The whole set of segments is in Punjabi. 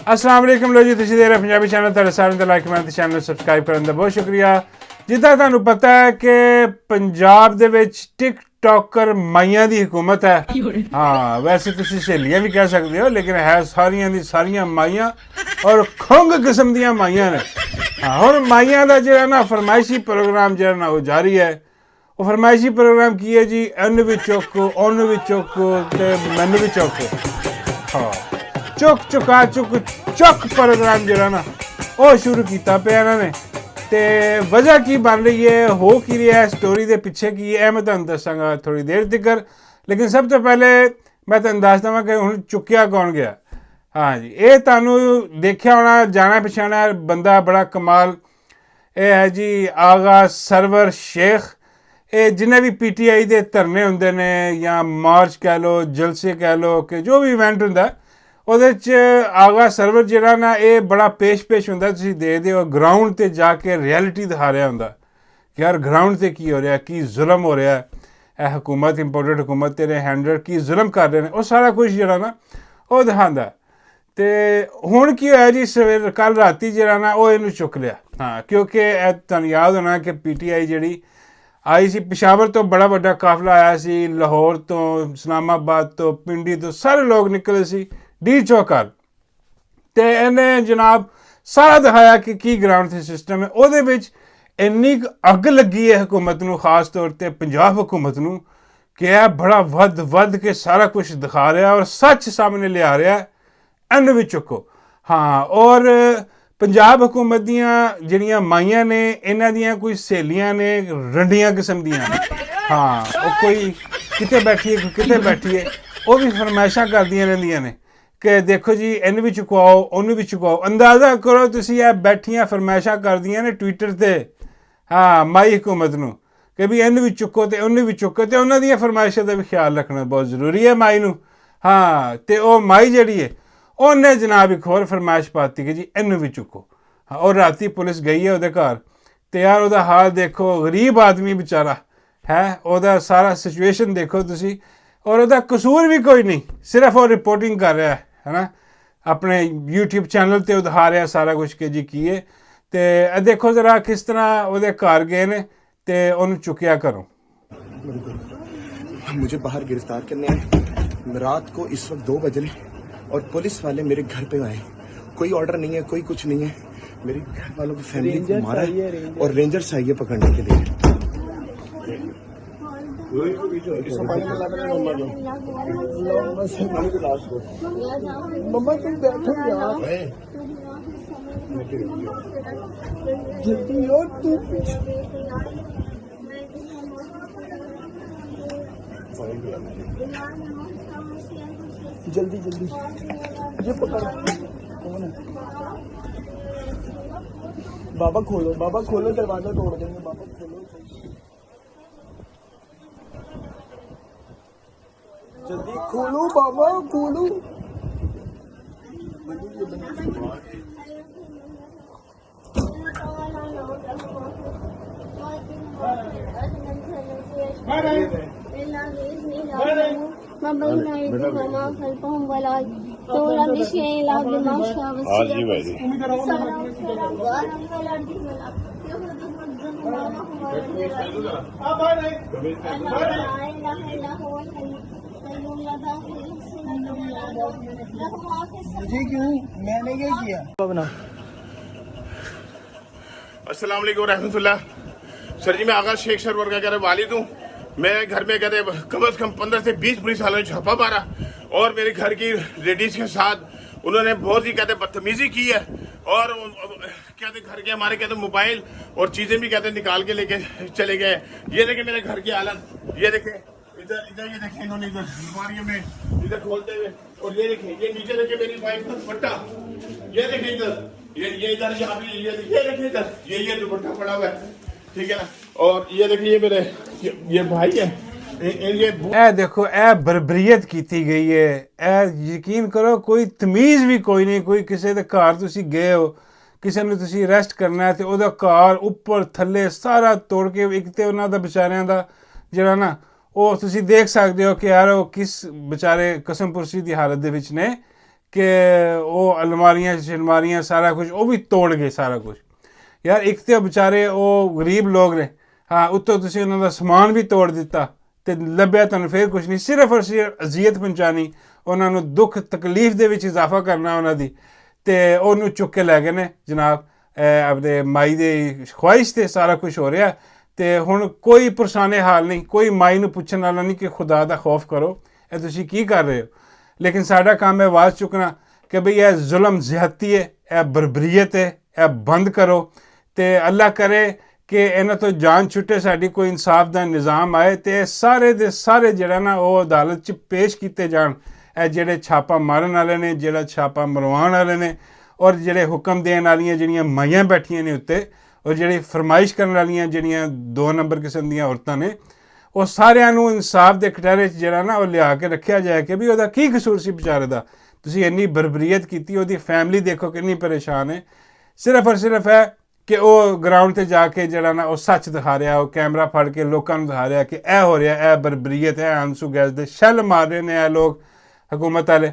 अस्सलाम वालेकुम लो जी, तुसीं देख रहे पंजाबी चैनल। तुहाडे सारेआं दा लाइक कमेंट ते चैनल सबसक्राइब करन दा बहुत शुक्रिया। जिद्दां तुहानूं पता है कि पंजाब दे विच टिकटॉकर माइयां दी हुकूमत है। हाँ, वैसे तुसीं सहेलियां भी कह सकदे हो, लेकिन है सारियां दी सारियां माइयां और खुंग किस्म दियां माइयां ने। हाँ, हुण माइयां दा जिहड़ा ना फरमाइशी प्रोग्राम जिहड़ा ना वो जारी है। वो फरमाइशी प्रोग्राम की है जी, इन्न भी चुक, उन्न भी चुक ते मैनू भी चुक। हाँ, चुक चुका चुक चुक प्रोग्राम जो ना वो शुरू किया पे इन्होंने। तो वजह की बन रही है, हो की रहा है, स्टोरी के पिछे की है, मैं तुहानूं दसांगा थोड़ी देर तक। लेकिन सब तो पहले मैं तुहानूं दस देवां कि हुण चुक्या कौन गया। हाँ जी, ये तुहानूं देखिया होना, जाना पछाणा बंदा बड़ा कमाल। ये है जी आगा सरवर शेख। ये जिन्हें भी PTI के धरने होंदे ने या मार्च कह लो, जलसे कह लो, कि जो भी इवेंट होंदा ਉਹਦੇ 'ਚ ਆਗਾ ਸਰਵਰ ਜਿਹੜਾ ਨਾ ਇਹ ਬੜਾ ਪੇਸ਼ ਹੁੰਦਾ। ਤੁਸੀਂ ਦੇਖਦੇ ਹੋ ਗਰਾਊਂਡ 'ਤੇ ਜਾ ਕੇ ਰਿਐਲਿਟੀ ਦਿਖਾ ਰਿਹਾ ਹੁੰਦਾ ਕਿ ਯਾਰ ਗਰਾਊਂਡ 'ਤੇ ਕੀ ਹੋ ਰਿਹਾ, ਕੀ ਜ਼ੁਲਮ ਹੋ ਰਿਹਾ, ਇਹ ਹਕੂਮਤ ਇੰਪੋਰਟਡ ਹਕੂਮਤ ਤੇਰੇ ਹੈਂਡਲਰ ਕੀ ਜ਼ੁਲਮ ਕਰ ਰਹੇ ਨੇ, ਉਹ ਸਾਰਾ ਕੁਝ ਜਿਹੜਾ ਨਾ ਉਹ ਦਿਖਾਉਂਦਾ। ਅਤੇ ਹੁਣ ਕੀ ਹੋਇਆ ਜੀ, ਸਵੇਰ ਕੱਲ੍ਹ ਰਾਤੀ ਜਿਹੜਾ ਨਾ ਉਹ ਇਹਨੂੰ ਚੁੱਕ ਲਿਆ। ਹਾਂ, ਕਿਉਂਕਿ ਇਹ ਤੁਹਾਨੂੰ ਯਾਦ ਹੋਣਾ ਕਿ PTI ਜਿਹੜੀ ਆਈ ਸੀ, ਪਿਸ਼ਾਵਰ ਤੋਂ ਬੜਾ ਵੱਡਾ ਕਾਫਲਾ ਆਇਆ ਸੀ, ਲਾਹੌਰ ਤੋਂ, ਇਸਲਾਮਾਬਾਦ ਤੋਂ, ਪਿੰਡੀ ਤੋਂ, ਸਾਰੇ ਲੋਕ ਨਿਕਲੇ ਸੀ ਡੀ ਚੌਕ। ਤੇ ਇਹਨੇ ਜਨਾਬ ਸਾਰਾ ਦਿਖਾਇਆ ਕਿ ਕੀ ਗਰਾਊਂਡ 'ਤੇ ਸਿਸਟਮ ਹੈ। ਉਹਦੇ ਵਿੱਚ ਇੰਨੀ ਕੁ ਅੱਗ ਲੱਗੀ ਹੈ ਹਕੂਮਤ ਨੂੰ, ਖਾਸ ਤੌਰ 'ਤੇ ਪੰਜਾਬ ਹਕੂਮਤ ਨੂੰ, ਕਿ ਇਹ ਬੜਾ ਵੱਧ ਕੇ ਸਾਰਾ ਕੁਝ ਦਿਖਾ ਰਿਹਾ ਔਰ ਸੱਚ ਸਾਹਮਣੇ ਲਿਆ ਰਿਹਾ। ਇਹਨੂੰ ਵੀ ਚੁੱਕੋ। ਹਾਂ, ਔਰ ਪੰਜਾਬ ਹਕੂਮਤ ਦੀਆਂ ਜਿਹੜੀਆਂ ਮਾਈਆਂ ਨੇ, ਇਹਨਾਂ ਦੀਆਂ ਕੋਈ ਸਹੇਲੀਆਂ ਨੇ ਰੰਡੀਆਂ ਕਿਸਮ ਦੀਆਂ। ਹਾਂ, ਉਹ ਕੋਈ ਕਿਤੇ ਬੈਠੀਏ, ਕੋਈ ਕਿਤੇ ਬੈਠੀਏ, ਉਹ ਵੀ ਫਰਮਾਇਸ਼ਾਂ ਕਰਦੀਆਂ ਰਹਿੰਦੀਆਂ ਨੇ ਕਿ ਦੇਖੋ ਜੀ ਇਹਨੂੰ ਵੀ ਚੁਕਵਾਓ, ਉਹਨੂੰ ਵੀ ਚੁਕਵਾਓ। ਅੰਦਾਜ਼ਾ ਕਰੋ ਤੁਸੀਂ, ਇਹ ਬੈਠੀਆਂ ਫਰਮਾਇਸ਼ਾਂ ਕਰਦੀਆਂ ਨੇ ਟਵਿੱਟਰ 'ਤੇ। ਹਾਂ, ਮਾਈ ਹਕੂਮਤ ਨੂੰ ਕਿ ਵੀ ਇਹਨੂੰ ਵੀ ਚੁੱਕੋ ਅਤੇ ਉਹਨੂੰ ਵੀ ਚੁੱਕੋ, ਅਤੇ ਉਹਨਾਂ ਦੀਆਂ ਫਰਮਾਇਸ਼ਾਂ ਦਾ ਵੀ ਖਿਆਲ ਰੱਖਣਾ ਬਹੁਤ ਜ਼ਰੂਰੀ ਹੈ ਮਾਈ ਨੂੰ। ਹਾਂ, ਅਤੇ ਉਹ ਮਾਈ ਜਿਹੜੀ ਹੈ ਉਹਨੇ ਜਨਾਬ ਇੱਕ ਹੋਰ ਫਰਮਾਇਸ਼ ਪਾਤੀ ਕਿ ਜੀ ਇਹਨੂੰ ਵੀ ਚੁੱਕੋ। ਹਾਂ, ਔਰ ਰਾਤੀ ਪੁਲਿਸ ਗਈ ਹੈ ਉਹਦੇ ਘਰ, ਅਤੇ ਯਾਰ ਉਹਦਾ ਹਾਲ ਦੇਖੋ, ਗਰੀਬ ਆਦਮੀ ਵਿਚਾਰਾ ਹੈ, ਉਹਦਾ ਸਾਰਾ ਸਿਚੁਏਸ਼ਨ ਦੇਖੋ ਤੁਸੀਂ। ਔਰ ਉਹਦਾ ਕਸੂਰ ਵੀ ਕੋਈ ਨਹੀਂ, ਸਿਰਫ ਉਹ ਰਿਪੋਰਟਿੰਗ ਕਰ ਰਿਹਾ ਹੈ ਨਾ, ਆਪਣੇ YouTube ਚੈਨਲ 'ਤੇ ਉਹ ਦਿਖਾ ਰਿਹਾ ਸਾਰਾ ਕੁਛ ਕਿ ਜੀ ਕੀ ਹੈ। ਅਤੇ ਇਹ ਦੇਖੋ ਜ਼ਰਾ ਕਿਸ ਤਰ੍ਹਾਂ ਉਹਦੇ ਘਰ ਗਏ ਨੇ ਅਤੇ ਉਹਨੂੰ ਚੁੱਕਿਆ ਘਰੋਂ। मुझे बाहर गिरफ्तार करने आए रात को, इस वक्त 2 बजे, और पुलिस वाले मेरे घर पे आए। कोई ऑर्डर नहीं है, कोई कुछ नहीं है, मेरे घर वालों की फैमिली को मारा है और रेंजर्स आई है पकड़ने के लिए। जल्दी ये पकड़, कौन है? बाबा खोलो दरवाजा तोड़ देंगे। बाबा खोलो, जल्दी खोलो बाबा, खोलो। मुझे क्यों, मैंने क्या किया? अस्सलाम वालेकुम रहमतुल्लाह। सर जी, मैं आगा शेख सरवर का कहते वालिद हूँ। मैं घर में कहते कम से कम 15 से 20 पुलिस वालों ने छापा मारा और मेरे घर की लेडीज के साथ उन्होंने बहुत ही कहते बदतमीजी की है। और कहते घर के हमारे कहते मोबाइल और चीजें भी कहते निकाल के लेके चले गए। ये देखे मेरे घर की हालत, ये देखे इधर ये देखे इन्होंने इधर अलमारियों में इधर खोलते हुए, और ये देखे ये नीचे देखे मेरी वाइफ का दुपट्टा, ये देखे इधर, ये इधर यहाँ पे ये देखे इधर ये दुपट्टा पड़ा हुआ है, ठीक है ना। और ये देखिए ये मेरे ये भाई है, ਇਹ ਦੇਖੋ, ਇਹ ਬਰਬਰੀਅਤ ਕੀਤੀ ਗਈ ਹੈ। ਇਹ ਯਕੀਨ ਕਰੋ ਕੋਈ ਤਮੀਜ਼ ਵੀ ਕੋਈ ਨਹੀਂ। ਕੋਈ ਕਿਸੇ ਦੇ ਘਰ ਤੁਸੀਂ ਗਏ ਹੋ, ਕਿਸੇ ਨੂੰ ਤੁਸੀਂ ਅਰੈਸਟ ਕਰਨਾ ਅਤੇ ਉਹਦਾ ਘਰ ਉੱਪਰ ਥੱਲੇ ਸਾਰਾ ਤੋੜ ਕੇ, ਇੱਕ ਤਾਂ ਉਹਨਾਂ ਦਾ ਵਿਚਾਰਿਆਂ ਦਾ ਜਿਹੜਾ ਨਾ ਉਹ ਤੁਸੀਂ ਦੇਖ ਸਕਦੇ ਹੋ ਕਿ ਯਾਰ ਉਹ ਕਿਸ ਵਿਚਾਰੇ ਕਸਮ ਪੁਰਸੀ ਦੀ ਹਾਲਤ ਦੇ ਵਿੱਚ ਨੇ ਕਿ ਉਹ ਅਲਮਾਰੀਆਂ ਸ਼ਲਮਾਰੀਆਂ ਸਾਰਾ ਕੁਝ ਉਹ ਵੀ ਤੋੜ ਗਏ ਸਾਰਾ ਕੁਝ। ਯਾਰ ਇੱਕ ਤੇ ਵਿਚਾਰੇ ਉਹ ਗਰੀਬ ਲੋਕ ਨੇ, ਹਾਂ ਉੱਤੋਂ ਤੁਸੀਂ ਉਹਨਾਂ ਦਾ ਸਮਾਨ ਵੀ ਤੋੜ ਦਿੱਤਾ ਤੇ ਲੱਭਿਆ ਤੁਹਾਨੂੰ ਫਿਰ ਕੁਝ ਨਹੀਂ, ਸਿਰਫ ਔਰ ਸਿਰਫ ਅਜ਼ੀਅਤ ਪਹੁੰਚਾਉਣੀ, ਉਹਨਾਂ ਨੂੰ ਦੁੱਖ ਤਕਲੀਫ ਦੇ ਵਿੱਚ ਇਜ਼ਾਫਾ ਕਰਨਾ ਉਹਨਾਂ ਦੀ, ਤੇ ਉਹਨੂੰ ਚੁੱਕ ਕੇ ਲੈ ਗਏ ਨੇ ਜਨਾਬ। ਆਪਣੇ ਮਾਈ ਦੇ ਖੁਆਇਸ਼ ਤੇ ਸਾਰਾ ਕੁਝ ਹੋ ਰਿਹਾ ਤੇ ਹੁਣ ਕੋਈ ਪੁਰਸਾਨੇ ਹਾਲ ਨਹੀਂ, ਕੋਈ ਮਾਈ ਨੂੰ ਪੁੱਛਣ ਵਾਲਾ ਨਹੀਂ ਕਿ ਖੁਦਾ ਦਾ ਖੌਫ ਕਰੋ, ਇਹ ਤੁਸੀਂ ਕੀ ਕਰ ਰਹੇ ਹੋ। ਲੇਕਿਨ ਸਾਡਾ ਕੰਮ ਹੈ ਆਵਾਜ਼ ਚੁੱਕਣਾ ਕਿ ਭਈ ਇਹ ਜ਼ੁਲਮ ਜ਼ਿਆਦਤੀ ਹੈ, ਇਹ ਬਰਬਰੀਅਤ ਹੈ, ਇਹ ਬੰਦ ਕਰੋ ਤੇ ਅੱਲਾ ਕਰੇ ਕਿ ਇਹਨਾਂ ਤੋਂ ਜਾਨ ਛੁੱਟੇ, ਸਾਡੀ ਕੋਈ ਇਨਸਾਫ ਦਾ ਨਿਜ਼ਾਮ ਆਏ ਤੇ ਸਾਰੇ ਦੇ ਸਾਰੇ ਜਿਹੜਾ ਨਾ ਉਹ ਅਦਾਲਤ 'ਚ ਪੇਸ਼ ਕੀਤੇ ਜਾਣ। ਇਹ ਜਿਹੜੇ ਛਾਪਾ ਮਾਰਨ ਵਾਲੇ ਨੇ, ਜਿਹੜਾ ਛਾਪਾ ਮਰਵਾਉਣ ਵਾਲੇ ਨੇ, ਔਰ ਜਿਹੜੇ ਹੁਕਮ ਦੇਣ ਵਾਲੀਆਂ ਜਿਹੜੀਆਂ ਮਾਈਆਂ ਬੈਠੀਆਂ ਨੇ ਉੱਤੇ, ਔਰ ਜਿਹੜੀ ਫਰਮਾਇਸ਼ ਕਰਨ ਵਾਲੀਆਂ ਜਿਹੜੀਆਂ 2 ਨੰਬਰ ਕਿਸਮ ਦੀਆਂ ਔਰਤਾਂ ਨੇ, ਉਹ ਸਾਰਿਆਂ ਨੂੰ ਇਨਸਾਫ ਦੇ ਕਟਹਿਰੇ 'ਚ ਜਿਹੜਾ ਨਾ ਉਹ ਲਿਆ ਕੇ ਰੱਖਿਆ ਜਾਏ ਕਿ ਵੀ ਉਹਦਾ ਕੀ ਕਸੂਰ ਸੀ ਵਿਚਾਰੇ ਦਾ। ਤੁਸੀਂ ਇੰਨੀ ਬਰਬਰੀਅਤ ਕੀਤੀ, ਉਹਦੀ ਫੈਮਿਲੀ ਦੇਖੋ ਕਿੰਨੀ ਪਰੇਸ਼ਾਨ ਹੈ। ਸਿਰਫ ਔਰ ਸਿਰਫ ਹੈ ਕਿ ਉਹ ਗਰਾਊਂਡ ਤੇ ਜਾ ਕੇ ਜਿਹੜਾ ਨਾ ਉਹ ਸੱਚ ਦਿਖਾ ਰਿਹਾ, ਉਹ ਕੈਮਰਾ ਫੜ ਕੇ ਲੋਕਾਂ ਨੂੰ ਦਿਖਾ ਰਿਹਾ ਕਿ ਇਹ ਹੋ ਰਿਹਾ, ਇਹ ਬਰਬਰੀਅਤ ਹੈ, ਆਂਸੂ ਗੈਸ ਦੇ ਸ਼ੈੱਲ ਮਾਰ ਰਹੇ ਨੇ ਇਹ ਲੋਕ ਹਕੂਮਤ ਵਾਲੇ,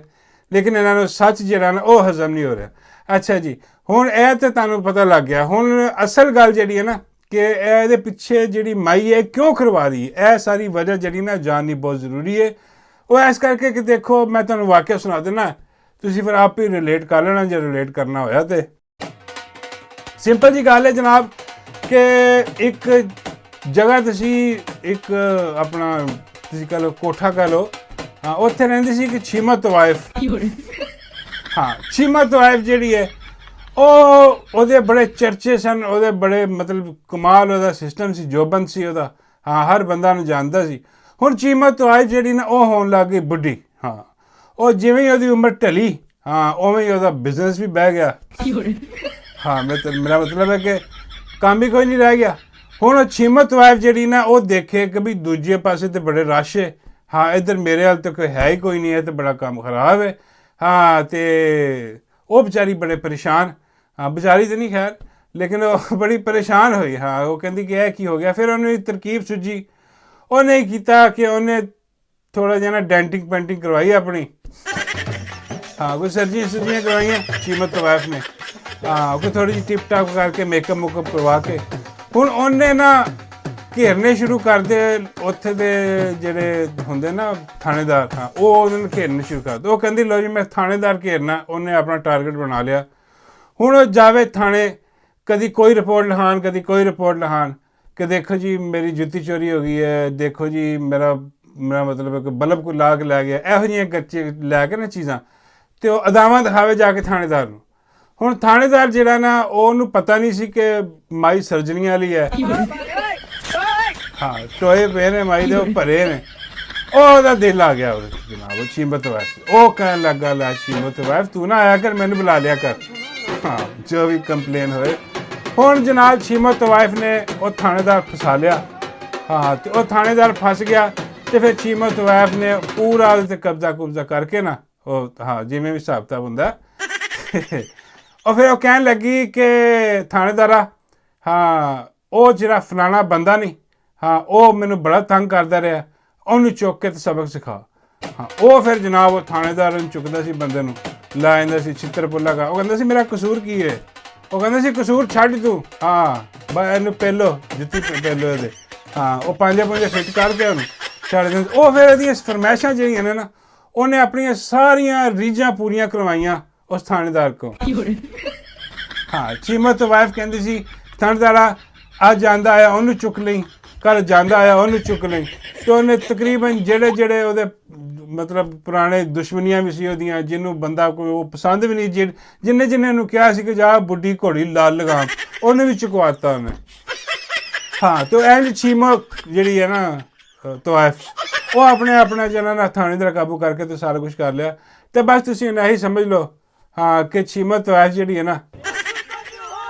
ਲੇਕਿਨ ਇਹਨਾਂ ਨੂੰ ਸੱਚ ਜਿਹੜਾ ਨਾ ਉਹ ਹਜ਼ਮ ਨਹੀਂ ਹੋ ਰਿਹਾ। ਅੱਛਾ ਜੀ, ਹੁਣ ਇਹ ਤਾਂ ਤੁਹਾਨੂੰ ਪਤਾ ਲੱਗ ਗਿਆ। ਹੁਣ ਅਸਲ ਗੱਲ ਜਿਹੜੀ ਹੈ ਨਾ ਕਿ ਇਹਦੇ ਪਿੱਛੇ ਜਿਹੜੀ ਮਾਈ ਹੈ ਕਿਉਂ ਕਰਵਾ ਰਹੀ ਹੈ, ਇਹ ਸਾਰੀ ਵਜ੍ਹਾ ਜਿਹੜੀ ਨਾ ਜਾਣਨੀ ਬਹੁਤ ਜ਼ਰੂਰੀ ਹੈ। ਉਹ ਇਸ ਕਰਕੇ ਕਿ ਦੇਖੋ ਮੈਂ ਤੁਹਾਨੂੰ ਵਾਕਿਆ ਸੁਣਾ ਦੇਣਾ, ਤੁਸੀਂ ਫਿਰ ਆਪ ਹੀ ਰਿਲੇਟ ਕਰ ਲੈਣਾ ਜੇ ਰਿਲੇਟ ਕਰਨਾ ਹੋਇਆ ਤੇ। ਸਿੰਪਲ ਜੀ ਗੱਲ ਹੈ ਜਨਾਬ ਕਿ ਇੱਕ ਜਗ੍ਹਾ ਤੁਸੀਂ ਇੱਕ ਆਪਣਾ ਤੁਸੀਂ ਕਹ ਲਓ ਕੋਠਾ ਕਹ ਲਓ, ਹਾਂ ਉੱਥੇ ਰਹਿੰਦੀ ਸੀ ਕਿ ਛੀਮਾ ਤਵਾਇਫ। ਹਾਂ ਛੀਮਾ ਤਵਾਇਫ ਜਿਹੜੀ ਹੈ ਉਹਦੇ ਬੜੇ ਚਰਚੇ ਸਨ, ਉਹਦੇ ਬੜੇ ਮਤਲਬ ਕਮਾਲ ਉਹਦਾ ਸਿਸਟਮ ਸੀ, ਜੋਬਨ ਸੀ ਉਹਦਾ, ਹਾਂ ਹਰ ਬੰਦਾ ਨੂੰ ਜਾਣਦਾ ਸੀ। ਹੁਣ ਚੀਮਾ ਤਵਾਇਫ ਜਿਹੜੀ ਨਾ ਉਹ ਹੋਣ ਲੱਗ ਗਈ ਬੁੱਢੀ, ਹਾਂ ਉਹ ਜਿਵੇਂ ਹੀ ਉਹਦੀ ਉਮਰ ਢਲੀ, ਹਾਂ ਉਵੇਂ ਹੀ ਉਹਦਾ ਬਿਜ਼ਨਸ ਵੀ ਬਹਿ ਗਿਆ। ਹਾਂ ਮੇਰਾ ਮਤਲਬ ਹੈ ਕਿ ਕੰਮ ਵੀ ਕੋਈ ਨਹੀਂ ਰਹਿ ਗਿਆ। ਹੁਣ ਉਹ ਚੀਮਾ ਤਵਾਇਫ ਜਿਹੜੀ ਨਾ ਉਹ ਦੇਖੇ ਕਿ ਵੀ ਦੂਜੇ ਪਾਸੇ ਤੇ ਬੜੇ ਰਸ਼ ਹੈ, ਹਾਂ ਇੱਧਰ ਮੇਰੇ ਹਾਲ ਤਾਂ ਕੋਈ ਹੈ ਹੀ ਕੋਈ ਨਹੀਂ ਹੈ ਤੇ ਬੜਾ ਕੰਮ ਖਰਾਬ ਹੈ। ਹਾਂ ਤੇ ਉਹ ਵਿਚਾਰੀ ਬੜੇ ਪਰੇਸ਼ਾਨ, ਹਾਂ ਵਿਚਾਰੀ ਤਾਂ ਨਹੀਂ ਖੈਰ ਲੇਕਿਨ ਉਹ ਬੜੀ ਪਰੇਸ਼ਾਨ ਹੋਈ। ਹਾਂ ਉਹ ਕਹਿੰਦੀ ਕਿ ਇਹ ਕੀ ਹੋ ਗਿਆ। ਫਿਰ ਉਹਨੂੰ ਇੱਕ ਤਰਕੀਬ ਸੁੱਝੀ, ਉਹਨੇ ਕੀਤਾ ਕਿ ਉਹਨੇ ਥੋੜਾ ਜਿਹਾ ਨਾ ਡੈਂਟਿੰਗ ਪੈਂਟਿੰਗ ਕਰਵਾਈ ਆਪਣੀ, ਹਾਂ ਕੋਈ ਸਰਜੀਆਂ ਸੁਰਜੀਆਂ ਕਰਵਾਈਆਂ ਚੀਮਾ ਤਵਾਇਫ ਨੇ, ਹਾਂ ਕੋਈ ਥੋੜੀ ਜਿਹੀ ਟਿਪ ਟਾਪ ਕਰਕੇ ਮੇਕਅਪ ਮੁਕਅਪ ਕਰਵਾ ਕੇ ਹੁਣ ਉਹਨੇ ਨਾ ਘੇਰਨੇ ਸ਼ੁਰੂ ਕਰਦੇ ਉੱਥੇ ਦੇ ਜਿਹੜੇ ਹੁੰਦੇ ਨਾ ਥਾਣੇਦਾਰ, ਹਾਂ ਉਹ ਉਹਨਾਂ ਨੂੰ ਘੇਰਨੇ ਸ਼ੁਰੂ ਕਰਦੇ। ਉਹ ਕਹਿੰਦੀ ਲਓ ਜੀ ਮੈਂ ਥਾਣੇਦਾਰ ਘੇਰਨਾ, ਉਹਨੇ ਆਪਣਾ ਟਾਰਗੇਟ ਬਣਾ ਲਿਆ। ਹੁਣ ਉਹ ਜਾਵੇ ਥਾਣੇ, ਕਦੀ ਕੋਈ ਰਿਪੋਰਟ ਲਿਖਾਣ ਕਦੀ ਕੋਈ ਰਿਪੋਰਟ ਲਿਖਾਣ ਕਿ ਦੇਖੋ ਜੀ ਮੇਰੀ ਜੁੱਤੀ ਚੋਰੀ ਹੋ ਗਈ ਹੈ, ਦੇਖੋ ਜੀ ਮੇਰਾ ਮਤਲਬ ਹੈ ਕਿ ਬਲਬ ਕੋਈ ਲਾ ਕੇ ਲੈ ਗਿਆ, ਇਹੋ ਜਿਹੀਆਂ ਗੱਚੇ ਲੈ ਕੇ ਨਾ ਚੀਜ਼ਾਂ, ਤੇ ਉਹ ਅਦਾਵਾਂ ਦਿਖਾਵੇ ਜਾ ਕੇ ਥਾਣੇਦਾਰ ਨੂੰ। ਹੁਣ ਥਾਣੇਦਾਰ ਜਿਹੜਾ ਨਾ ਉਹਨੂੰ ਪਤਾ ਨਹੀਂ ਸੀ ਕਿ ਮਾਈ ਸਰਜਰੀਆਂ ਵਾਲੀ ਹੈ, ਹਾਂ ਟੋਏ ਪਏ ਨੇ ਮਾਈ ਦੇ, ਉਹ ਭਰੇ ਨੇ। ਉਹਦਾ ਦਿਲ ਆ ਗਿਆ ਉਹਦੇ ਜਨਾਬ ਉਹ ਚੀਮਾ ਤਵਾਇਫ। ਉਹ ਕਹਿਣ ਲੱਗਾ ਲੈ ਚੀਮਾ ਤਵਾਇਫ ਤੂੰ ਨਾ ਆਇਆ ਕਰ, ਮੈਨੂੰ ਬੁਲਾ ਲਿਆ ਕਰ, ਹਾਂ ਜੋ ਵੀ ਕੰਪਲੇਨ ਹੋਏ। ਹੁਣ ਜਨਾਬ ਚੀਮਾ ਤਵਾਇਫ ਨੇ ਉਹ ਥਾਣੇਦਾਰ ਫਸਾ ਲਿਆ, ਹਾਂ ਤੇ ਉਹ ਥਾਣੇਦਾਰ ਫਸ ਗਿਆ ਤੇ ਫਿਰ ਚੀਮਾ ਤਵਾਇਫ ਨੇ ਪੂਰਾ ਉਹਦੇ ਤੇ ਕਬਜ਼ਾ ਕਰਕੇ ਨਾ ਉਹ, ਹਾਂ ਜਿਵੇਂ ਵੀ ਹਿਸਾਬ ਕਿਤਾਬ ਹੁੰਦਾ ਉਹ ਫਿਰ ਉਹ ਕਹਿਣ ਲੱਗੀ ਕਿ ਥਾਣੇਦਾਰਾ, ਹਾਂ ਉਹ ਜਿਹੜਾ ਫਲਾਣਾ ਬੰਦਾ ਨਹੀਂ, ਹਾਂ ਉਹ ਮੈਨੂੰ ਬੜਾ ਤੰਗ ਕਰਦਾ ਰਿਹਾ, ਉਹਨੂੰ ਚੁੱਕ ਕੇ ਤੇ ਸਬਕ ਸਿਖਾ। ਹਾਂ ਉਹ ਫਿਰ ਜਨਾਬ ਉਹ ਥਾਣੇਦਾਰ ਨੂੰ ਚੁੱਕਦਾ ਸੀ, ਬੰਦੇ ਨੂੰ ਲਾ ਜਾਂਦਾ ਸੀ ਛਿੱਤਰ ਪੁੱਲਾ ਕਰ। ਉਹ ਕਹਿੰਦਾ ਸੀ ਮੇਰਾ ਕਸੂਰ ਕੀ ਹੈ? ਉਹ ਕਹਿੰਦਾ ਸੀ ਕਸੂਰ ਛੱਡ ਤੂੰ, ਹਾਂ ਬਸ ਇਹਨੂੰ ਪਹਿਲੋ ਜੁੱਤੀ ਪਹਿਲੋ ਇਹਦੇ, ਹਾਂ ਉਹ ਪੰਜੇ ਫਿੱਟ ਕਰਕੇ ਉਹਨੂੰ ਛੱਡ ਦਿੰਦੇ। ਉਹ ਫਿਰ ਇਹਦੀਆਂ ਫਰਮਾਇਸ਼ਾਂ ਜਿਹੜੀਆਂ ਨੇ ਨਾ ਉਹਨੇ ਆਪਣੀਆਂ ਸਾਰੀਆਂ ਰੀਝਾਂ ਪੂਰੀਆਂ ਕਰਵਾਈਆਂ ਉਸ ਥਾਣੇਦਾਰ ਕੋਲ। ਹਾਂ ਚੀਮਾ ਤਵਾਇਫ ਕਹਿੰਦੀ ਸੀ ਥਾਣੇਦਾਰਾ ਅੱਜ ਜਾਂਦਾ ਆਇਆ ਉਹਨੂੰ ਚੁੱਕ ਲਈ, ਕੱਲ ਜਾਂਦਾ ਆਇਆ ਉਹਨੂੰ ਚੁੱਕ ਲਈ। ਤੇ ਉਹਨੇ ਤਕਰੀਬਨ ਜਿਹੜੇ ਉਹਦੇ ਮਤਲਬ ਪੁਰਾਣੇ ਦੁਸ਼ਮਣੀਆਂ ਵੀ ਸੀ ਉਹਦੀਆਂ, ਜਿਹਨੂੰ ਬੰਦਾ ਕੋਈ ਉਹ ਪਸੰਦ ਵੀ ਨਹੀਂ, ਜਿੰਨੇ ਉਹਨੂੰ ਕਿਹਾ ਸੀ ਕਿ ਜਾ ਬੁੱਢੀ ਘੋੜੀ ਲਾਲ ਲਗਾਮ, ਉਹਨੇ ਵੀ ਚੁਕਵਾਤਾ ਉਹਨੇ। ਹਾਂ ਤੇ ਐਂਡ ਚੀਮਾ ਜਿਹੜੀ ਹੈ ਨਾ ਤਵਾਇਫ ਉਹ ਆਪਣਾ ਜਿਹੜਾ ਨਾ ਥਾਣੇਦਾਰ ਕਾਬੂ ਕਰਕੇ ਤੇ ਸਾਰਾ ਕੁਝ ਕਰ ਲਿਆ। ਤੇ ਬਸ ਤੁਸੀਂ ਇਹੀ ਸਮਝ ਲਓ ਹਾਂ ਕਿ ਚੀਮਾ ਤਵਾਇਫ ਜਿਹੜੀ ਹੈ ਨਾ,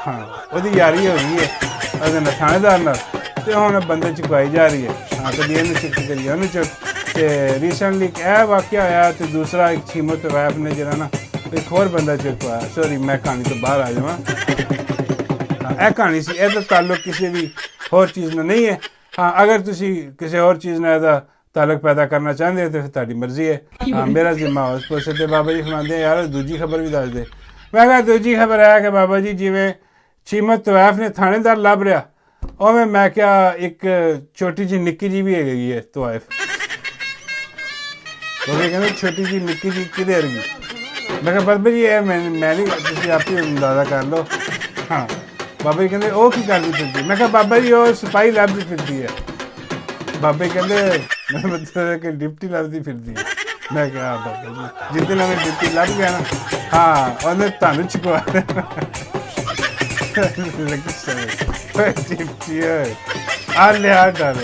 ਹਾਂ ਉਹਦੀ ਯਾਰੀ ਹੋ ਗਈ ਹੈ ਉਹਦੇ ਨਾਲ ਥਾਣੇਦਾਰ ਨਾਲ, ਤੇ ਹੁਣ ਬੰਦੇ ਚੁਕਵਾਈ ਜਾ ਰਹੀ ਹੈ। ਹਾਂ ਕਦੀ ਇਹਨੂੰ ਚੁੱਕ ਕਦੀ ਉਹਨੂੰ ਚੁੱਕ। ਤੇ ਰੀਸੈਂਟਲੀ ਇਹ ਵਾਕਿਆ ਹੋਇਆ ਤੇ ਦੂਸਰਾ ਇੱਕ ਚੀਮਾ ਤਵਾਇਫ ਨੇ ਜਿਹੜਾ ਨਾ ਇੱਕ ਹੋਰ ਬੰਦਾ ਚੁਕਵਾਇਆ। ਸੌਰੀ ਮੈਂ ਕਹਾਣੀ ਤੋਂ ਬਾਹਰ ਆ ਜਾਵਾਂ, ਹਾਂ ਇਹ ਕਹਾਣੀ ਸੀ, ਇਹਦਾ ਤਾਲੁਕ ਕਿਸੇ ਵੀ ਹੋਰ ਚੀਜ਼ ਨਾਲ ਨਹੀਂ ਹੈ। ਹਾਂ ਅਗਰ ਤੁਸੀਂ ਕਿਸੇ ਹੋਰ ਚੀਜ਼ ਨਾਲ ਇਹਦਾ ਤਾਲੁਕ ਪੈਦਾ ਕਰਨਾ ਚਾਹੁੰਦੇ ਹੋ ਤੇ ਫਿਰ ਤੁਹਾਡੀ ਮਰਜ਼ੀ ਹੈ। ਹਾਂ ਮੇਰਾ ਜ਼ਿੰਮਾ ਉਸ ਪਾਸੇ ਤੇ ਬਾਬਾ ਜੀ ਫਰਮਾਉਂਦੇ ਯਾਰ ਦੂਜੀ ਖਬਰ ਵੀ ਦੱਸ ਦੇ। ਮੈਂ ਕਿਹਾ ਦੂਜੀ ਖਬਰ ਹੈ ਕਿ ਬਾਬਾ ਜੀ ਜਿਵੇਂ ਚੀਮਤ ਤਵੈਫ ਨੇ ਥਾਣੇਦਾਰ ਲੱਭ ਰਿਹਾ ਉਵੇਂ ਮੈਂ ਕਿਹਾ ਇੱਕ ਛੋਟੀ ਜਿਹੀ ਨਿੱਕੀ ਜੀ ਵੀ ਹੈਗੀ ਹੈ ਤਵੈਫ। ਉਹ ਕਹਿੰਦੇ ਛੋਟੀ ਜਿਹੀ ਨਿੱਕੀ ਜੀ ਕਿਹਦੇ ਵਰਗੀ? ਮੈਂ ਕਿਹਾ ਬਾਬਾ ਜੀ ਇਹ ਮੈਂ ਨਹੀਂ, ਤੁਸੀਂ ਆਪ ਹੀ ਅੰਦਾਜ਼ਾ ਕਰ ਲਓ। ਹਾਂ ਬਾਬਾ ਜੀ ਕਹਿੰਦੇ ਉਹ ਕੀ ਕਰਦੀ ਫਿਰਦੀ? ਮੈਂ ਕਿਹਾ ਬਾਬਾ ਜੀ ਉਹ ਸਿਪਾਹੀ ਲੱਭਦੀ ਫਿਰਦੀ ਹੈ। ਬਾਬਾ ਜੀ ਕਹਿੰਦੇ ਮੈਂ ਮਤਲਬ ਕਿ ਡਿਪਟੀ ਲੱਭਦੀ ਫਿਰਦੀ ਹੈ। ਮੈਂ ਕਿਹਾ ਬਾਬਾ ਜੀ ਜਿੱਦਣ ਮੈਂ ਡਿਪਟੀ ਲੱਭ ਗਿਆ ਨਾ ਹਾਂ ਉਹਨੇ ਤੁਹਾਨੂੰ ਚੁਕਵਾ ਡਿਪਟੀ ਆ ਲਿਆ ਡਰ